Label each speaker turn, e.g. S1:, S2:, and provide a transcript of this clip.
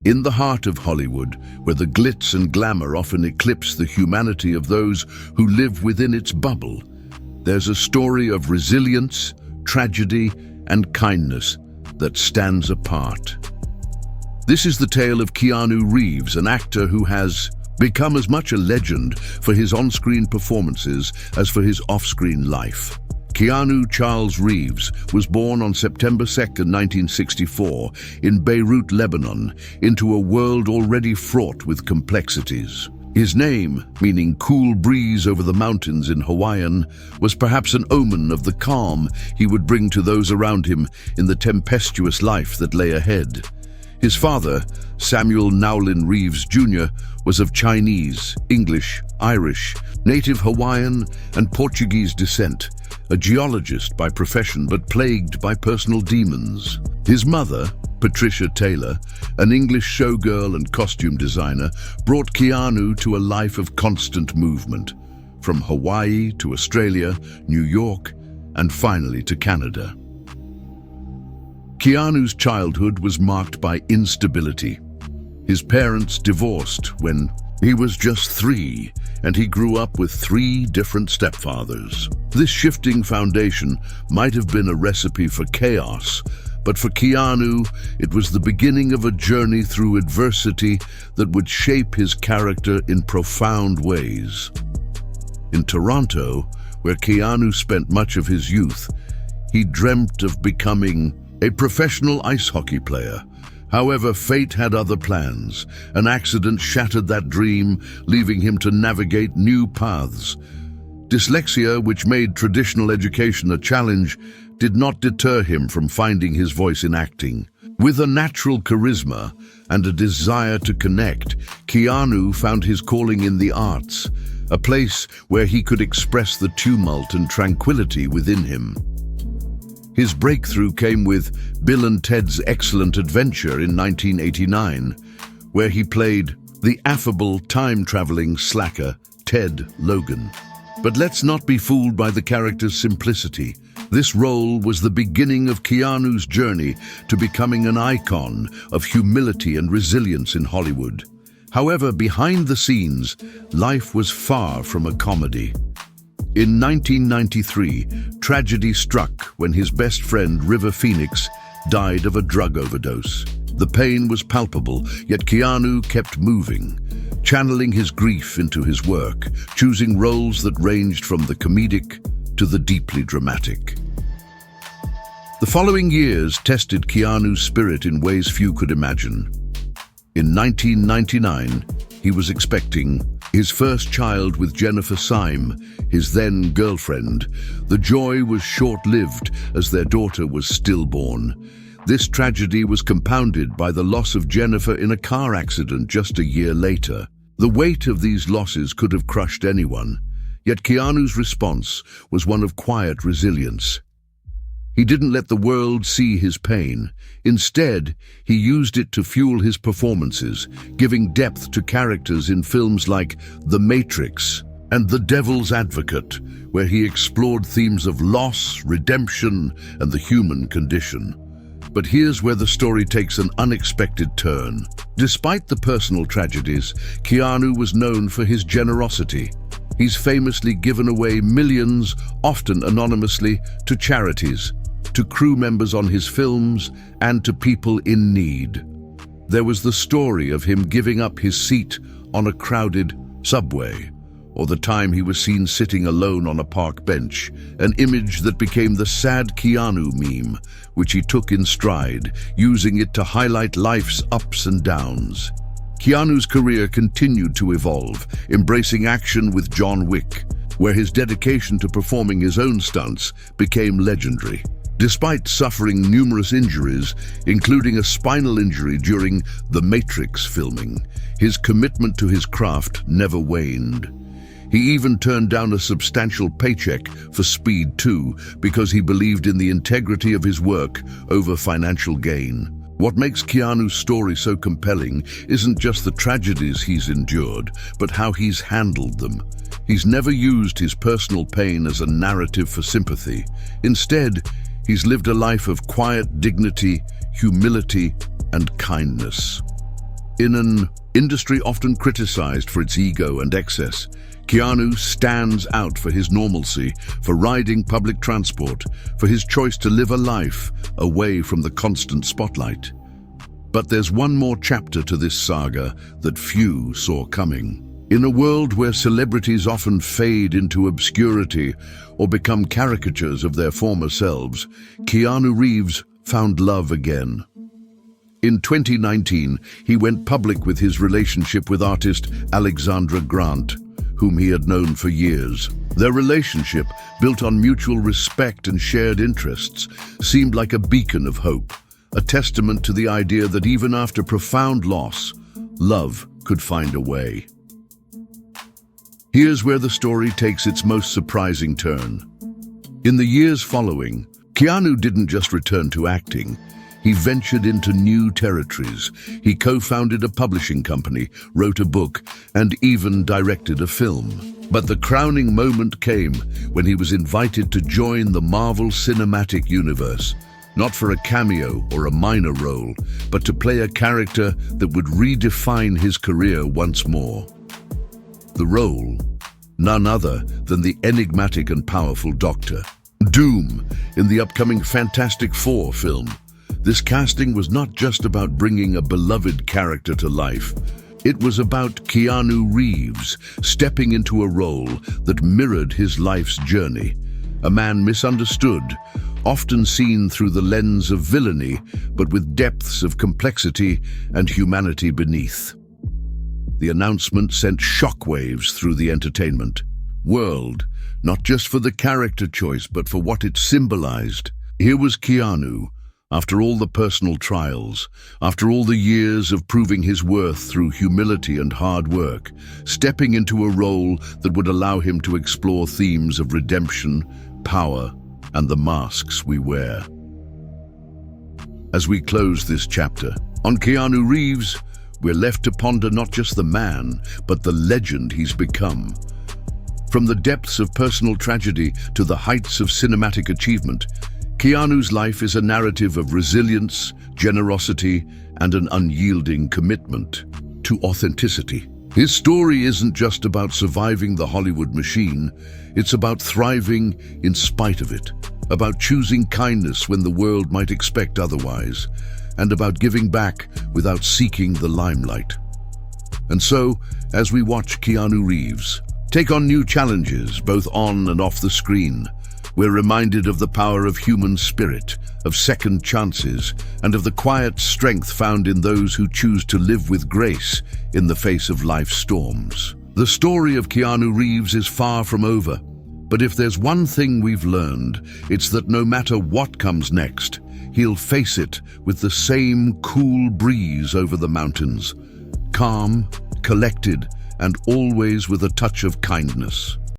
S1: In the heart of Hollywood, where the glitz and glamour often eclipse the humanity of those who live within its bubble, there's a story of resilience, tragedy, and kindness that stands apart. This is the tale of Keanu Reeves, an actor who has become as much a legend for his on-screen performances as for his off-screen life. Keanu Charles Reeves was born on September 2, 1964, in Beirut, Lebanon, into a world already fraught with complexities. His name, meaning cool breeze over the mountains in Hawaiian, was perhaps an omen of the calm he would bring to those around him in the tempestuous life that lay ahead. His father, Samuel Nowlin Reeves Jr., was of Chinese, English, Irish, native Hawaiian, and Portuguese descent, a geologist by profession but plagued by personal demons. His mother, Patricia Taylor, an English showgirl and costume designer, brought Keanu to a life of constant movement, from Hawaii to Australia, New York, and finally to Canada. Keanu's childhood was marked by instability. His parents divorced when he was just 3, and he grew up with 3 different stepfathers. This shifting foundation might have been a recipe for chaos, but for Keanu, it was the beginning of a journey through adversity that would shape his character in profound ways. In Toronto, where Keanu spent much of his youth, he dreamt of becoming a professional ice hockey player. However, fate had other plans. An accident shattered that dream, leaving him to navigate new paths. Dyslexia, which made traditional education a challenge, did not deter him from finding his voice in acting. With a natural charisma and a desire to connect, Keanu found his calling in the arts, a place where he could express the tumult and tranquility within him. His breakthrough came with Bill and Ted's Excellent Adventure in 1989, where he played the affable, time-traveling slacker Ted Logan. But let's not be fooled by the character's simplicity. This role was the beginning of Keanu's journey to becoming an icon of humility and resilience in Hollywood. However, behind the scenes, life was far from a comedy. In 1993, tragedy struck when his best friend River Phoenix died of a drug overdose. The pain was palpable, yet Keanu kept moving, channeling his grief into his work, choosing roles that ranged from the comedic to the deeply dramatic. The following years tested Keanu's spirit in ways few could imagine. In 1999, he was expecting his first child with Jennifer Syme, his then girlfriend. The joy was short-lived as their daughter was stillborn. This tragedy was compounded by the loss of Jennifer in a car accident just a year later. The weight of these losses could have crushed anyone, yet Keanu's response was one of quiet resilience. He didn't let the world see his pain. Instead, he used it to fuel his performances, giving depth to characters in films like The Matrix and The Devil's Advocate, where he explored themes of loss, redemption, and the human condition. But here's where the story takes an unexpected turn. Despite the personal tragedies, Keanu was known for his generosity. He's famously given away millions, often anonymously, to charities, to crew members on his films, and to people in need. There was the story of him giving up his seat on a crowded subway, or the time he was seen sitting alone on a park bench, an image that became the sad Keanu meme, which he took in stride, using it to highlight life's ups and downs. Keanu's career continued to evolve, embracing action with John Wick, where his dedication to performing his own stunts became legendary. Despite suffering numerous injuries, including a spinal injury during The Matrix filming, his commitment to his craft never waned. He even turned down a substantial paycheck for Speed 2 because he believed in the integrity of his work over financial gain. What makes Keanu's story so compelling isn't just the tragedies he's endured, but how he's handled them. He's never used his personal pain as a narrative for sympathy. Instead, he's lived a life of quiet dignity, humility, and kindness. In an industry often criticized for its ego and excess, Keanu stands out for his normalcy, for riding public transport, for his choice to live a life away from the constant spotlight. But there's one more chapter to this saga that few saw coming. In a world where celebrities often fade into obscurity or become caricatures of their former selves, Keanu Reeves found love again. In 2019, he went public with his relationship with artist Alexandra Grant, whom he had known for years. Their relationship, built on mutual respect and shared interests, seemed like a beacon of hope, a testament to the idea that even after profound loss, love could find a way. Here's where the story takes its most surprising turn. In the years following, Keanu didn't just return to acting. He ventured into new territories. He co-founded a publishing company, wrote a book, and even directed a film. But the crowning moment came when he was invited to join the Marvel Cinematic Universe, not for a cameo or a minor role, but to play a character that would redefine his career once more. The role, none other than the enigmatic and powerful Doctor Doom in the upcoming Fantastic Four film. This casting was not just about bringing a beloved character to life. It was about Keanu Reeves stepping into a role that mirrored his life's journey. A man misunderstood, often seen through the lens of villainy, but with depths of complexity and humanity beneath. The announcement sent shockwaves through the entertainment world, not just for the character choice, but for what it symbolized. Here was Keanu, after all the personal trials, after all the years of proving his worth through humility and hard work, stepping into a role that would allow him to explore themes of redemption, power, and the masks we wear. As we close this chapter, on Keanu Reeves, we're left to ponder not just the man, but the legend he's become. From the depths of personal tragedy to the heights of cinematic achievement, Keanu's life is a narrative of resilience, generosity, and an unyielding commitment to authenticity. His story isn't just about surviving the Hollywood machine, it's about thriving in spite of it, about choosing kindness when the world might expect otherwise, and about giving back without seeking the limelight. And so, as we watch Keanu Reeves take on new challenges both on and off the screen, we're reminded of the power of human spirit, of second chances, and of the quiet strength found in those who choose to live with grace in the face of life's storms. The story of Keanu Reeves is far from over, but if there's one thing we've learned, it's that no matter what comes next, he'll face it with the same cool breeze over the mountains, calm, collected, and always with a touch of kindness.